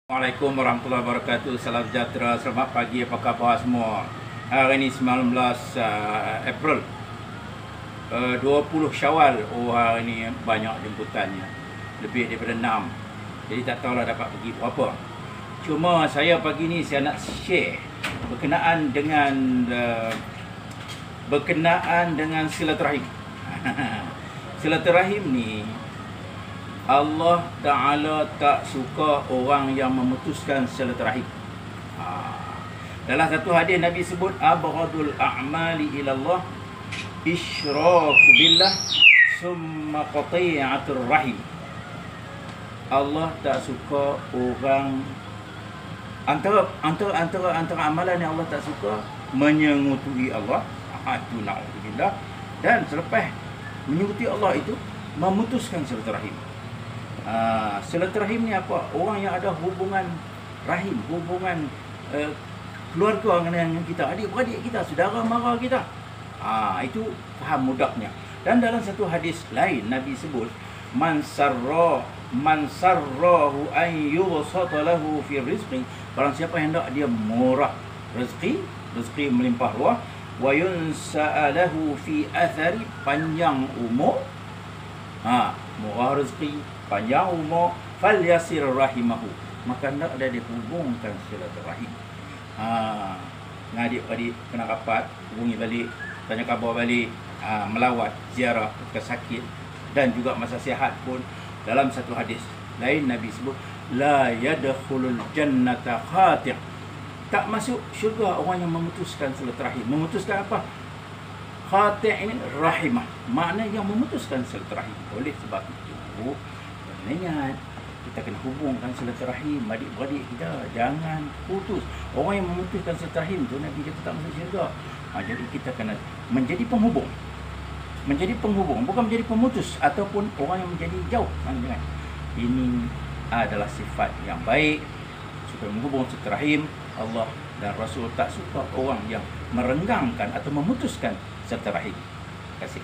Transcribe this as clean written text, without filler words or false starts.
Assalamualaikum warahmatullahi wabarakatuh. Salam sejahtera, selamat pagi, apa khabar semua. Hari ini 19 April 20 Syawal. Oh, hari ini banyak jemputannya, lebih daripada 6. Jadi tak tahulah dapat pergi berapa. Cuma saya pagi ni saya nak share berkenaan dengan silaturahim. Silaturahim ni Allah Ta'ala tak suka orang yang memutuskan silaturahim. Dalam satu hadis Nabi sebut abghadul a'mali ilallah isyraku billah summa qati'atur rahim. Allah tak suka orang antara amalan yang Allah tak suka menyengutui Allah. Itu na'udzubillah. Dan selepas menyengutui Allah itu memutuskan silaturahim. Silaturahim ni apa? Orang yang ada hubungan rahim, hubungan keluarga dengan kita, adik-beradik kita, saudara mara kita. Itu faham mudahnya. Dan dalam satu hadis lain Nabi sebut man sarrahu an yubsata lahu fi rizqi, barang siapa yang hendak dia murah rezeki melimpah ruah, wa yunsa'alahu fi athari, panjang umur, murah rezeki, panjang umur, falyasir rahimahu, maka nak ada dihubungkan silaturahim. Adik-adik kena rapat, hubungi balik, tanya khabar balik, melawat, ziarah ke sakit, dan juga masa sihat pun. Dalam satu hadis lain Nabi sebut la yadkhulul jannata khati', tak masuk syurga orang yang memutuskan silaturahim. Memutuskan apa? Khati' ini rahimah, makna yang memutuskan silaturahim. Oleh sebab itu ingat, kita kena hubungkan silaturahim adik-beradik kita, jangan putus. Orang yang memutuskan silaturahim tu Nabi kata tak masuk syurga. Jadi kita kena menjadi penghubung, bukan menjadi pemutus ataupun orang yang menjadi jauh. Ini adalah sifat yang baik, supaya menghubung silaturahim. Allah dan Rasul tak suka orang yang merenggangkan atau memutuskan silaturahim. Terima kasih.